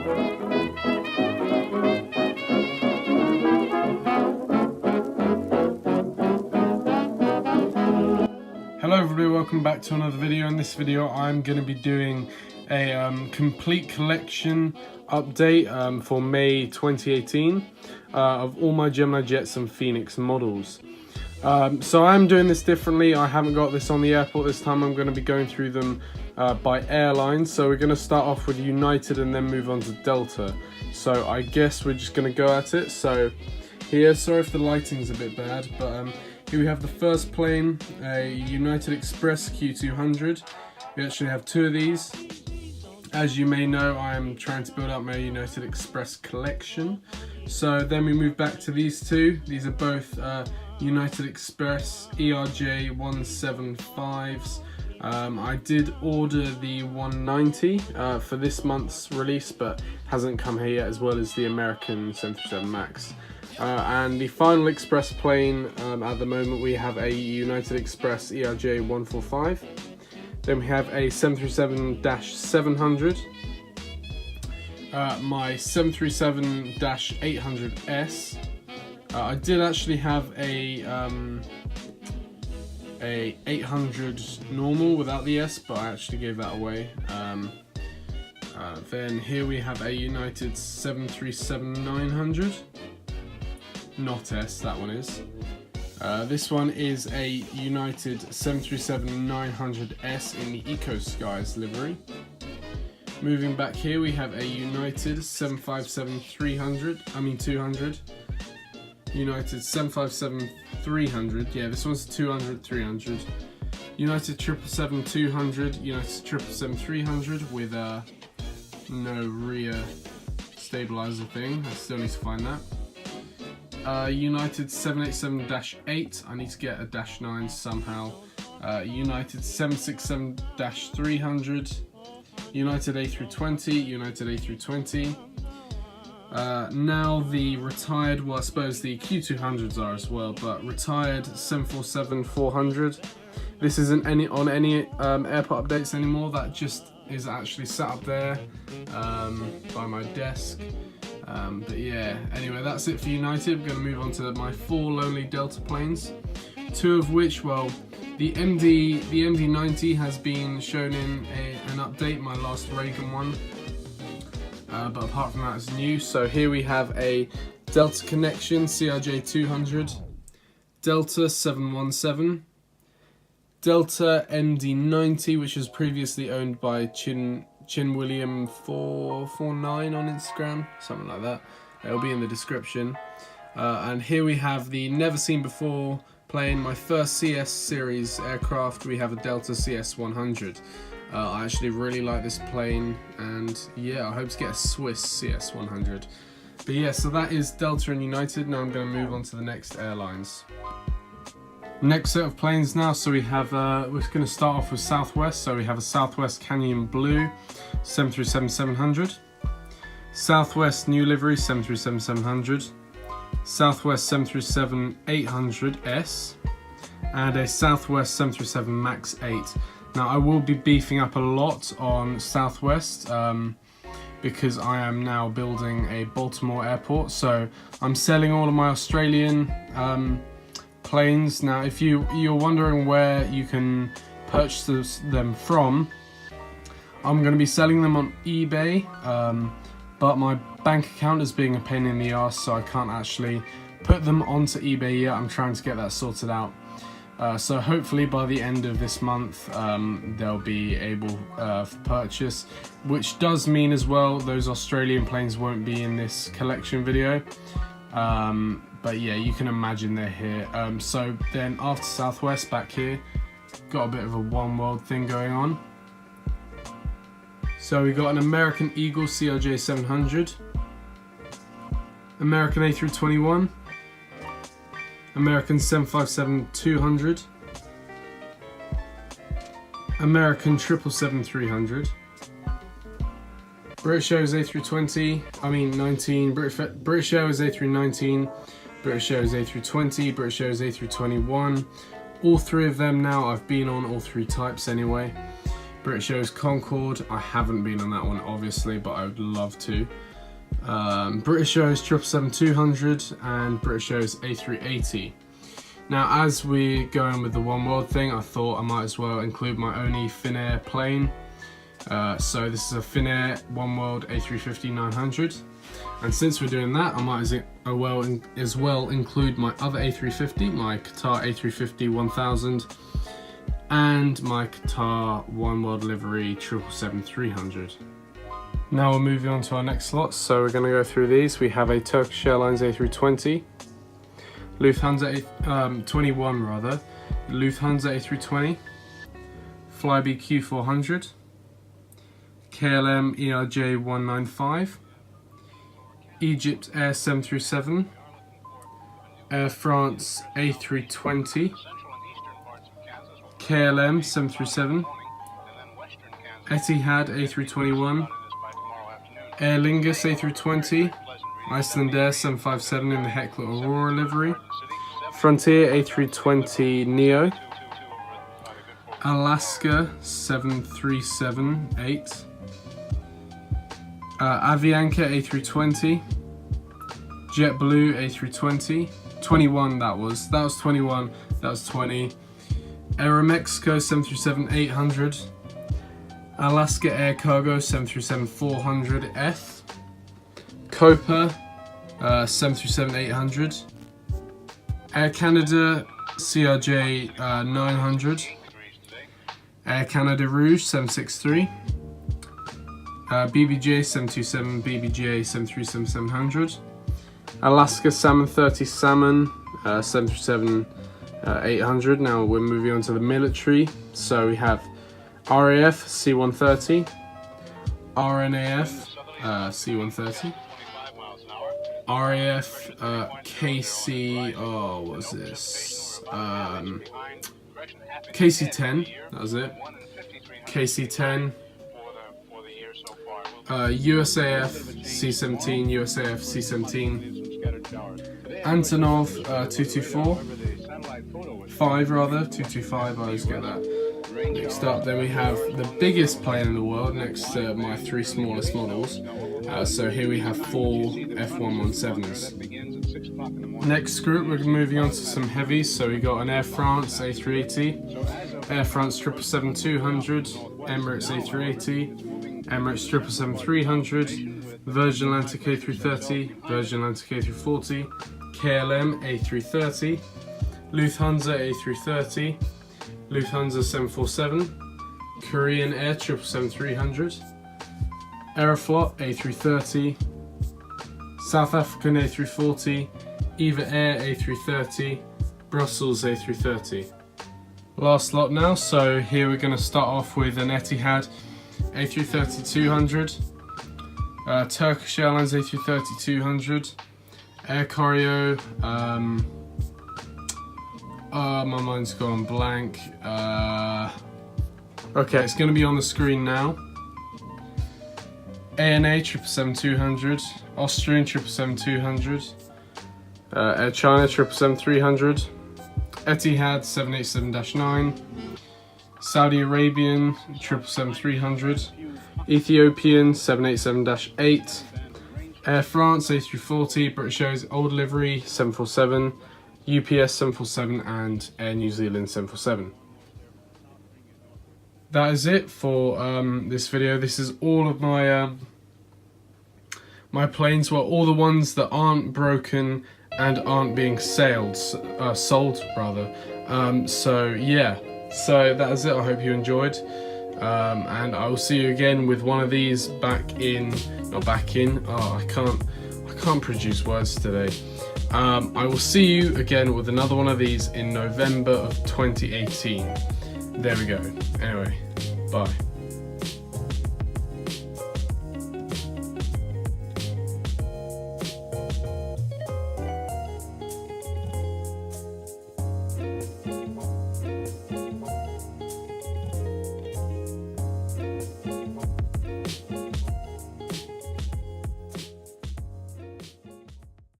Hello everybody, welcome back to another video. In this video I'm going to be doing a complete collection update for May 2018 of all my Gemini Jets and Phoenix models. So I'm doing this differently. I haven't got this on the airport this time. I'm going to be going through them by airlines. So we're going to start off with United and then move on to Delta. So I guess we're just going to go at it. So here, sorry if the lighting's a bit bad, but here we have the first plane, a United Express Q200. We actually have two of these. As you may know, I'm trying to build up my United Express collection. So then we move back to these two. These are both United Express ERJ 175s. I did order the 190 for this month's release, but hasn't come here yet, as well as the American 737 MAX. And the final Express plane, at the moment we have a United Express ERJ 145. Then we have a 737-700, my 737-800S. I did actually have a 800 normal without the S, but I actually gave that away. Then here we have a United 737-900. Not S, that one is. This one is a United 737-900S in the Eco Skies livery. Moving back here, we have a United 200. United 757-300. Yeah, this one's 200-300. United 777-200. United 777-300 with no rear stabilizer thing. I still need to find that. United 787-8, I need to get a -9 somehow. United 767-300, United A320, United A320. Now the retired, well I suppose the Q200s are as well, but retired 747-400. This isn't on any airport updates anymore, that just is actually sat up there by my desk. But yeah, anyway, that's it for United. We're going to move on to my 4 lonely Delta planes, 2 of which, well, the MD-90 has been shown in an update, my last Reagan one, but apart from that it's new. So here we have a Delta Connection CRJ 200, Delta 717, Delta MD-90, which was previously owned by Chin William 449 on Instagram, something like that. It'll be in the description. And here we have the never seen before plane, my first CS series aircraft. We have a Delta CS 100. I actually really like this plane, and yeah, I hope to get a Swiss CS 100. But yeah, so that is Delta and United. Now I'm going to move on to the next airlines. Next set of planes now, so we have, we're going to start off with Southwest. So we have a Southwest Canyon Blue 737-700, Southwest New Livery 737-700, Southwest 737-800S, and a Southwest 737 MAX 8. Now I will be beefing up a lot on Southwest because I am now building a Baltimore airport, so I'm selling all of my Australian planes. Now if you're wondering where you can purchase them from, I'm going to be selling them on eBay, but my bank account is being a pain in the ass, so I can't actually put them onto eBay yet. I'm trying to get that sorted out, so hopefully by the end of this month they'll be able for purchase, which does mean as well those Australian planes won't be in this collection video. But yeah, you can imagine they're here. So then after Southwest, back here, got a bit of a one world thing going on. So we got an American Eagle CRJ 700, American A321, American 757-200, American 777-300, British Airways A320, British Airways A319, British Airways A320, British Airways A321. All 3 of them now, I've been on all 3 types anyway. British Airways Concorde, I haven't been on that one obviously, but I would love to. British Airways 777-200 and British Airways A380. Now, as we're going with the One World thing, I thought I might as well include my only Finnair plane. So this is a Finnair One World A350-900. And since we're doing that, I might as well include my other A350, my Qatar A350-1000, and my Qatar One World livery 777-300. Now we're moving on to our next slots, so we're going to go through these. We have a Turkish Airlines A320, Lufthansa A21 rather, Lufthansa A320, Flybe Q400, KLM ERJ 195, Egypt Air 737, Air France A320, KLM 737, Etihad A321, Aer Lingus A320, Icelandair 757 in the Heckler Aurora livery, Frontier A320 Neo, Alaska 737-8, Avianca A320, JetBlue A320, 21 that was 21, that was 20, Aeromexico 737-800, Alaska Air Cargo 737-400F, Copa 737-800, Air Canada CRJ 900, Air Canada Rouge 763, BBJ 727, BBJ 737-700, Alaska Salmon 30 Salmon 737-800. Now we're moving on to the military, so we have RAF C-130, RNAF C-130, RAF KC, oh what was this, KC-10, that was it, KC-10, USAF C-17, USAF C-17, Antonov 224, 225, I always get that mixed up. Then we have the biggest plane in the world next to my three smallest models. So here we have 4 F117s. Next group, we're moving on to some heavies. So we got an Air France A380, Air France 777-200, Emirates A380, Emirates 777-300, Virgin Atlantic A330, Virgin Atlantic A340, KLM A330, Lufthansa A330, Lufthansa 747, Korean Air 777-300, Aeroflot A330, South African A340, Eva Air A330, Brussels A330. Last lot now, so here we're going to start off with an Etihad A330-200, Turkish Airlines A330-200, Air Koryo, my mind's gone blank. Okay, it's going to be on the screen now. ANA 777-200, Austrian 777-200, Air China 777-300, Etihad 787-9, Saudi Arabian 777-300, Ethiopian 787-8, Air France A340, British Airways Old Livery 747, UPS 747 and Air New Zealand 747. That is it for this video. This is all of my my planes, well, all the ones that aren't broken and aren't being sold rather. So yeah, so that is it. I hope you enjoyed, and I will see you again with one of these back in. I can't produce words today. I will see you again with another one of these in November of 2018. There we go. Anyway, bye.